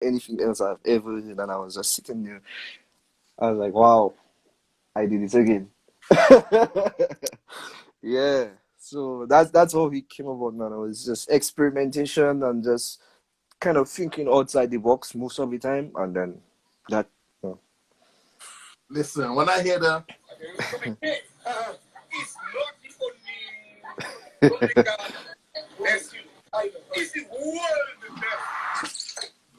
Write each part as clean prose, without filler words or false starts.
anything else I've ever heard, and I was just sitting there. I was like, wow, I did it again. Yeah. So that's how he came about, man. It was just experimentation and just kind of thinking outside the box most of the time, and then that. You Listen, when I hear the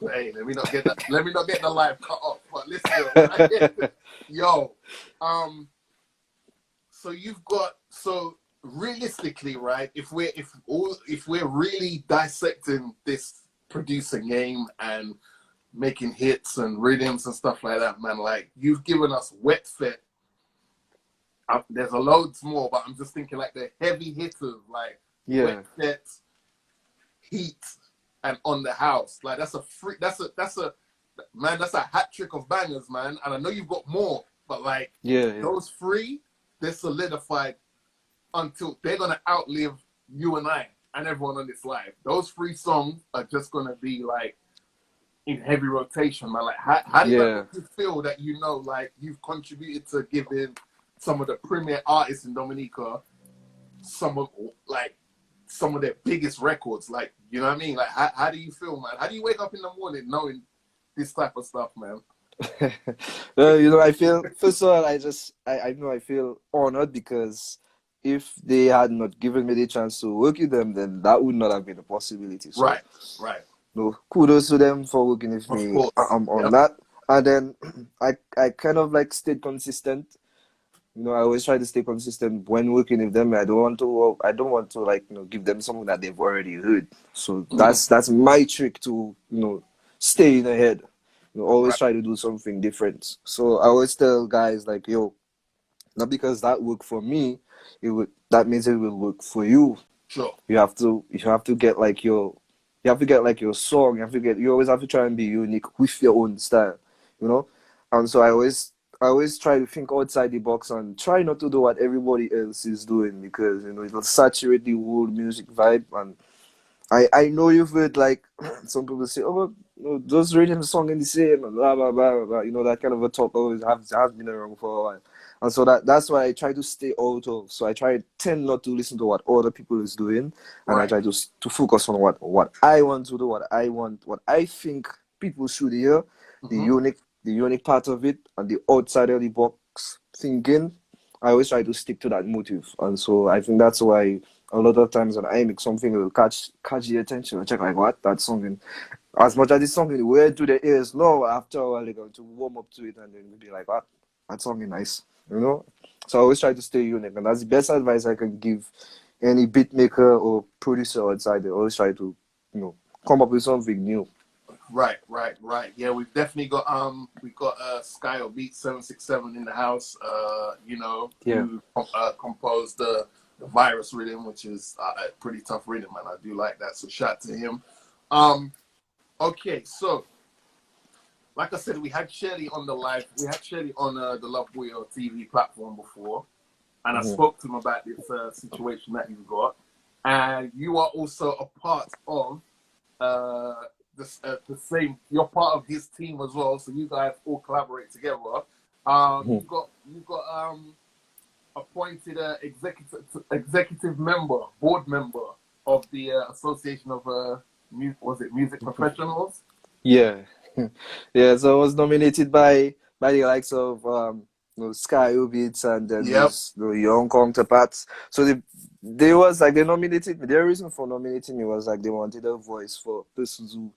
hey, let me not get that. Let me not get the live cut off. But listen, when I hear the, yo, so you've got so realistically, right? If we're really dissecting this producing game and making hits and rhythms and stuff like that, man, like you've given us Wet Fit. There's a loads more, but I'm just thinking like the heavy hitters, like Yeah. Wet Fit, Heat, and On the House. Like that's a man, that's a hat trick of bangers, man. And I know you've got more, but like those three, they're solidified until they're gonna outlive you and I and everyone on this live. Those three songs are just gonna be like in heavy rotation, man. Like how do you feel that like you've contributed to giving some of the premier artists in Dominica some of their biggest records? Like, you know what I mean? Like how do you feel, man? How do you wake up in the morning knowing this type of stuff, man? Well, I feel, first of all, I know I feel honored because if they had not given me the chance to work with them, then that would not have been a possibility. So, right. no, kudos to them for working with Of me course. on that. And then I kind of like stayed consistent. I always try to stay consistent when working with them. I don't want to like give them something that they've already heard. So that's my trick to stay in ahead. Always try to do something different. So I always tell guys like, yo, not because that worked for me, that means it will work for you. Sure. You have to get like your song. You always have to try and be unique with your own style, And so I always try to think outside the box and try not to do what everybody else is doing, because it'll saturate the whole music vibe. And I know you've heard like some people say, oh, well, those rhythm song in the same and blah blah blah blah. That kind of a talk always has been around for a while. And so that's why I try to stay out of. So I tend not to listen to what other people is doing, and I try to focus on what I want to do, what I think people should hear, the unique part of it, and the outside of the box thinking. I always try to stick to that motive, and so I think that's why a lot of times when I make something, it will catch the attention. I check like, what, that's something. As much as it's something weird to the ears, no, after a while they're going to warm up to it, and then we'll be like, what, that's something nice, So I always try to stay unique, and that's the best advice I can give any beat maker or producer outside there. Always try to, come up with something new. Right. Yeah, we've definitely got Sky or Beat 767 in the house. Who composed the Virus rhythm, which is a pretty tough rhythm, and I do like that. So shout to him. Okay, so like I said, we had Shelly on the live. We had Shelly on the Love Bouyon TV platform before, and I spoke to him about this situation that you've got, and you are also a part of the same. You're part of his team as well, so you guys all collaborate together. You got appointed executive member, board member of the Association of Music Professionals? Yeah. Yeah, so I was nominated by the likes of Sky Ubits and then those young counterparts. So they nominated me. Their reason for nominating me was like they wanted a voice for persons who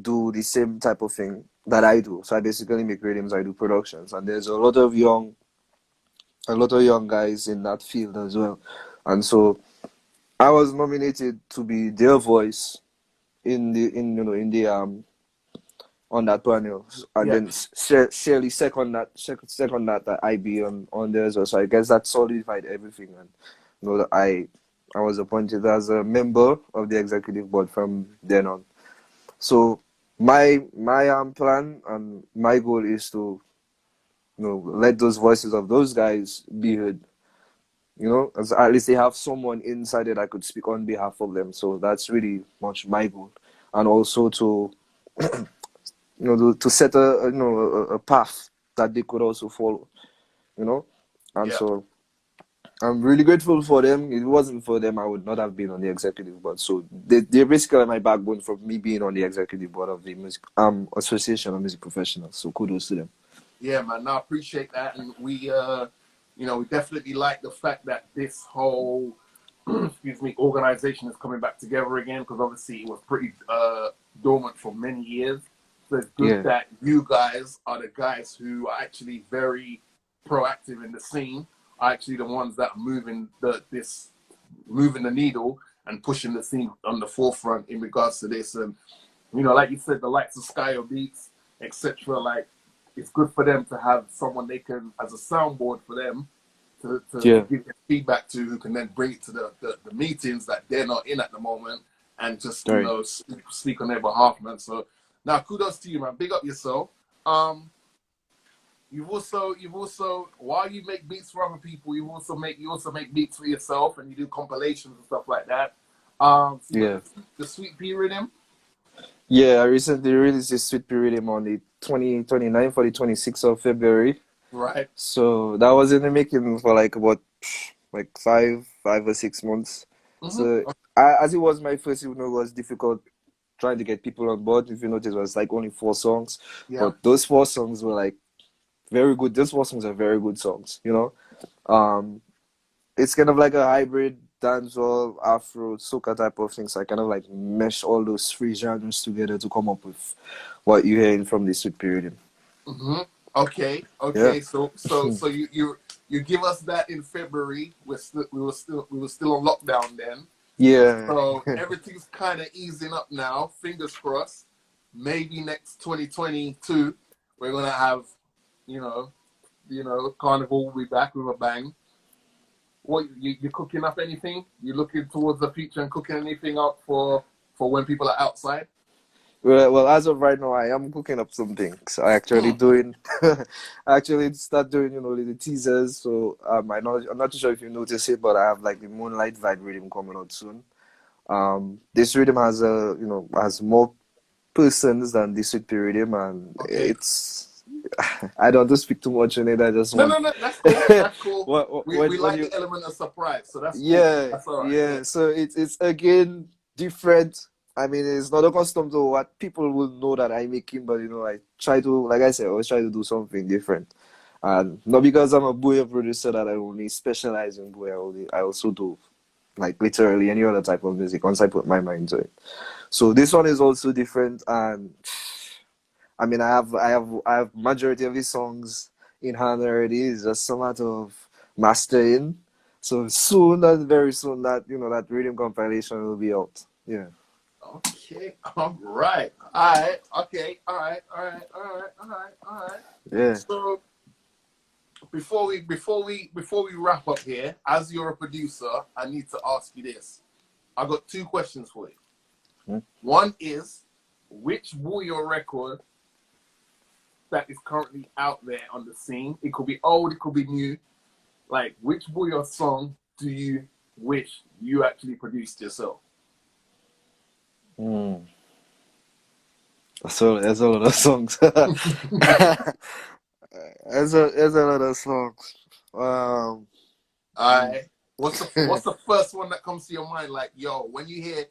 do the same type of thing that I do. So I basically make rhythms, I do productions, and there's a lot of young guys in that field as well. And so I was nominated to be their voice in the on that panel, and then Shirley second that I be on there as well. So I guess that solidified everything, and that I was appointed as a member of the executive board from then on. So my plan and my goal is to let those voices of those guys be heard. As at least they have someone inside it that could speak on behalf of them. So that's really much my goal, and also to to set a path that they could also follow, and Yeah. so I'm really grateful for them. If it wasn't for them, I would not have been on the executive board. So they're basically my backbone for me being on the executive board of the music Association of Music Professionals. So kudos to them. Yeah, man. I appreciate that, and we we definitely like the fact that this whole excuse me organization is coming back together again, because obviously it was pretty dormant for many years. So it's good Yeah. that you guys are the guys who are actually very proactive in the scene, are actually the ones that are moving the needle and pushing the scene on the forefront in regards to this. And like you said, the likes of Skyo Beats, etc. Like, it's good for them to have someone they can, as a soundboard for them, to Yeah. give their feedback to, who can then bring it to the meetings that they're not in at the moment, and just Right. speak on their behalf, man. So now, kudos to you, man. Big up yourself. You've also while you make beats for other people, you also make beats for yourself, and you do compilations and stuff like that. So Yeah. the Sweet Pea Rhythm. Yeah, I recently released this Sweet Pea Rhythm on the 29th or the 26th of February. Right. So that was in the making for like about like 5 or 6 months. So as it was my first, it was difficult trying to get people on board. If you notice, it was like only 4 songs, Yeah. but those 4 songs were like very good. Those 4 songs are very good songs. It's kind of like a hybrid dancehall, Afro, soca type of thing. So I kind of like mesh all those 3 genres together to come up with what you're hearing from the Sweet Pea Rhythm. Okay. Yeah. So you give us that in February. We were still on lockdown then. Yeah. So everything's kind of easing up now. Fingers crossed. Maybe next 2022 we're gonna have, Carnival will be back with a bang. What, you cooking up anything? You looking towards the future and cooking anything up for when people are outside? Well, as of right now, I am cooking up some things. I actually start doing, the teasers. So I'm not too sure if you noticed it, but I have like the Moonlight Vibe rhythm coming out soon. This rhythm has more persons than the Sweet Pea rhythm, and Okay. I don't want to speak too much on it. I just No, want that's cool. That's cool. We when like you the element of surprise, so that's cool. yeah, That's all right. yeah. So it's again different. I mean, it's not accustomed to what people will know that I'm making, but I try to, like I said, I always try to do something different. And not because I'm a Bouyon producer that I only specialize in Bouyon. I also do like literally any other type of music once I put my mind to it. So this one is also different, and I mean, I have majority of these songs in hand already. It's just a matter of mastering. So soon, and very soon, that rhythm compilation will be out. Yeah. Okay. All right. All right. Okay. All right. Yeah. So before we wrap up here, as you're a producer, I need to ask you this. I got 2 questions for you. One is, which Bouyon record that is currently out there on the scene, it could be old, it could be new, like, which Bouyon song do you wish you actually produced yourself? So there's a lot of songs. There's a lot of songs. What's the first one that comes to your mind? Like, yo, when you hear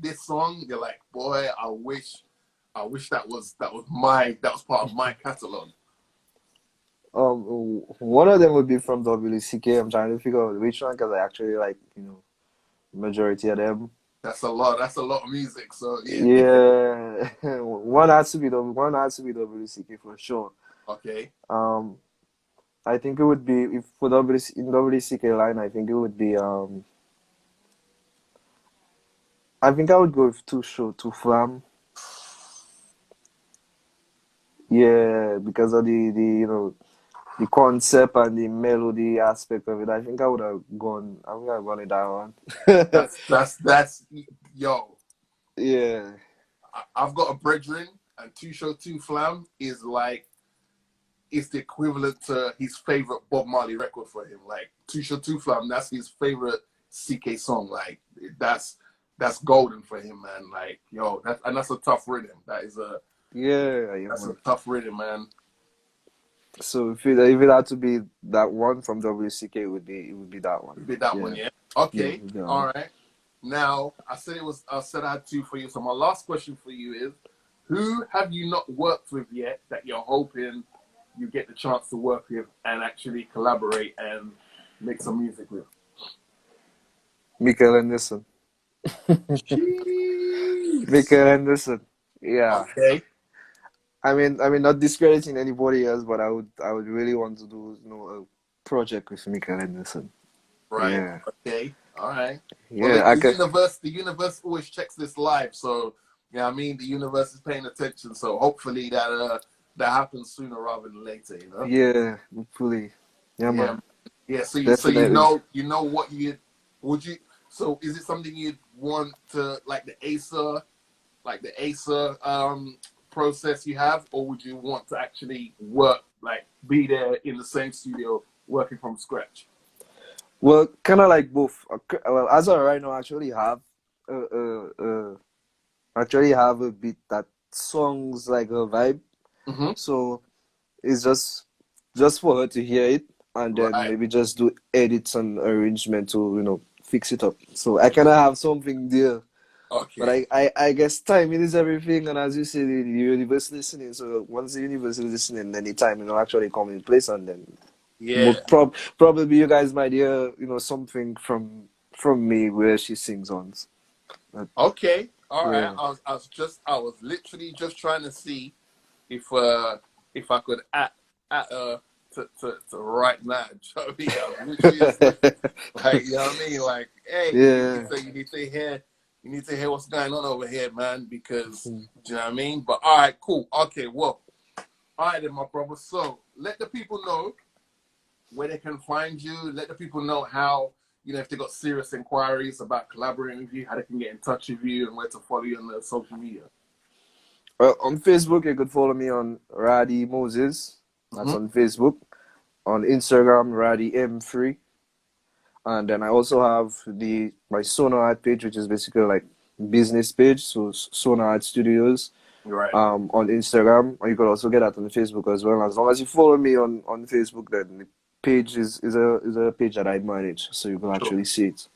this song, you're like, boy, I wish that was part of my catalog. One of them would be from WCK. I'm trying to figure out which one because I actually like, majority of them. That's a lot of music. So yeah. One has to be WCK for sure. Okay. I think it would be if for WCK line. I think it would be I think I would go with Too Short, Too Flam. Yeah, because of the concept and the melody aspect of it. I think I would have gone. I think I've gone with that one. that's yo. Yeah. I've got a brethren, and Too Short, Too Flam is like, it's the equivalent to his favorite Bob Marley record for him. Like, Too Short, Too Flam, that's his favorite CK song. Like, that's golden for him, man. Like, yo, that's a tough rhythm. That is a Yeah, yeah, That's a man. tough rhythm, man. So if it had to be that one from WCK, it would be that one. It'd be that one, Yeah, yeah. yeah, Okay, yeah. all right. Now I said I had two for you. So my last question for you is, who have you not worked with yet that you're hoping you get the chance to work with and actually collaborate and make some music with? Michael Henderson. Jeez. Michael Henderson. Yeah. Okay. I mean, not discrediting anybody else, but I would really want to do, a project with Michael Henderson. Right. Yeah, Okay. All right. Well, yeah. I could. the universe always checks this live, so yeah, I mean, the universe is paying attention. So hopefully that happens sooner rather than later. You know. Yeah, hopefully. Yeah, Yeah. man. Yeah. So Definitely. you know what you would you. So is it something you'd want to like the Acer process you have, or would you want to actually work like be there in the same studio working from scratch? Well, kind of like both. Well, as of right now, I actually have a bit that songs like a vibe. Mm-hmm. So it's just for her to hear it and then Right. maybe just do edits and arrangement to fix it up. So I kind of have something there. But Okay. I guess timing is everything, and as you say, the universe listening. So once the universe is listening, then the timing will actually come in place, and then Yeah. probably you guys might hear something from me where she sings on. But, Okay. All right. yeah, I was literally just trying to see if I could at to right now. You know what I mean? I was literally just like, you know what I mean? Like, hey, yeah, you need to hear what's going on over here, man, because do you know what I mean? But all right, cool. Okay, well, all right then, my brother. So let the people know where they can find you. Let the people know how, if they got serious inquiries about collaborating with you, how they can get in touch with you and where to follow you on the social media. Well, on Facebook, you could follow me on Raddy Moses. That's Mm-hmm. on Facebook. On Instagram, Raddy M3. And then I also have my Sonar Art page, which is basically like business page. So Sonar Art Studios Right. on Instagram. Or you could also get that on Facebook as well. As long as you follow me on Facebook, then the page is a page that I manage. So you can Sure. actually see it.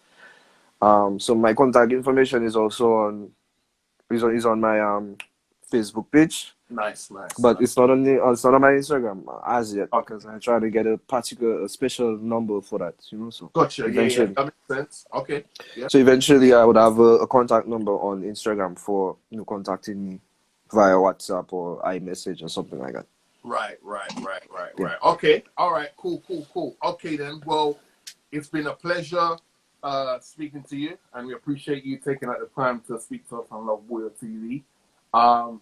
So my contact information is also on my Facebook page, Nice, nice, but nice. it's not on my Instagram as yet Okay. because I try to get a special number for that. So Gotcha. Yeah, yeah. eventually, That makes sense. Okay. Yeah. I would have a contact number on Instagram for contacting me via WhatsApp or iMessage or something like that. Right, right, right, right, Yeah, right. Okay. All right. Cool, cool, cool. Okay then. Well, it's been a pleasure speaking to you, and we appreciate you taking out the time to speak to us on Love Bouyon TV.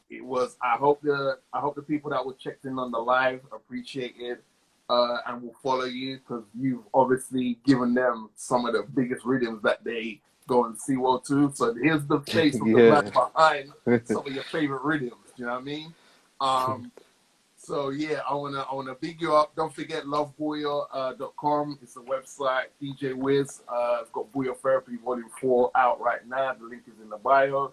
It was. I hope the people that were checked in on the live appreciate it, and will follow you because you've obviously given them some of the biggest rhythms that they go and see well too. So here's the face of the man yeah. behind some of your favorite rhythms. Do you know what I mean? So yeah, I wanna big you up. Don't forget lovebouyon.com. It's a website. DJ Wiz. It's got Bouyon Therapy Volume 4 out right now. The link is in the bio.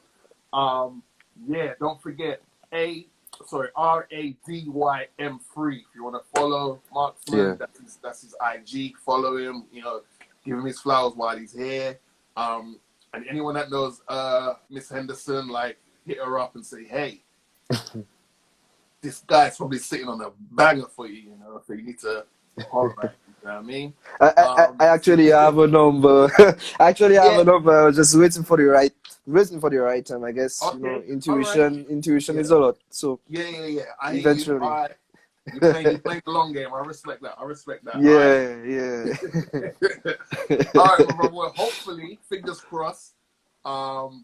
Yeah, don't forget RADYM3. If you wanna follow Yeah. Marksman, that's his IG. Follow him, give him his flowers while he's here. And anyone that knows Miss Henderson, like hit her up and say, hey, this guy's probably sitting on a banger for you, so you need to holler at him, you know what I mean? I actually have a number. I actually have Yeah, a number. I was just waiting for the right time. I guess okay, all right. intuition Yeah, is a lot. So yeah. I hear you. All eventually, right. You playing the long game. I respect that. All right. yeah, yeah, All right, my brother. Well, hopefully, fingers crossed,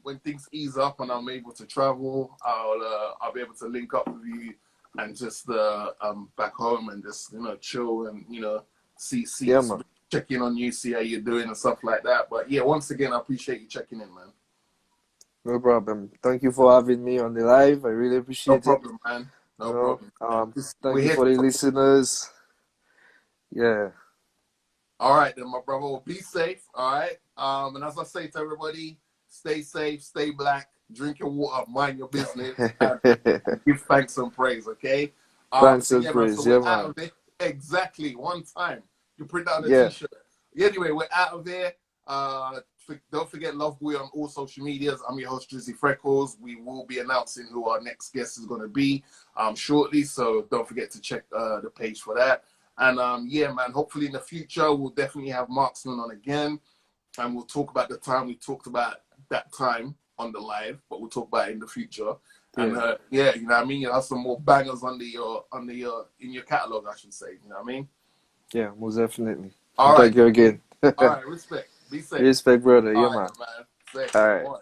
when things ease up and I'm able to travel, I'll be able to link up with you and just back home and just chill and see yeah, man. check in on you, see how you're doing and stuff like that. But yeah, once again, I appreciate you checking in, man. No problem. Thank you for having me on the live. I really No appreciate it. problem, man. No problem. Thank We're you here for to the talk. listeners. Yeah. All right, then, my brother. Well, be safe. All right. And as I say to everybody, stay safe, stay black, drink your water, mind your business, and give thanks and praise, okay? Thanks So and yeah, man, so praise. we're Yeah, out man. of there. Exactly, one time. You print out a Yeah. t-shirt. Anyway, we're out of there. Don't forget Love Boy on all social medias. I'm your host, Drizzy Freckles. We will be announcing who our next guest is going to be shortly, so don't forget to check the page for that. And yeah, man, hopefully in the future, we'll definitely have Marksman on again, and we'll talk about the time we talked about that time on the live, but we'll talk about it in the future. And yeah, you know what I mean? You'll have some more bangers in your catalog, I should say. You know what I mean? Yeah, most definitely. All right. Thank you again. All right, respect. Be safe. Respect, brother. Yeah, All right, man. man. Safe. All right. Boy.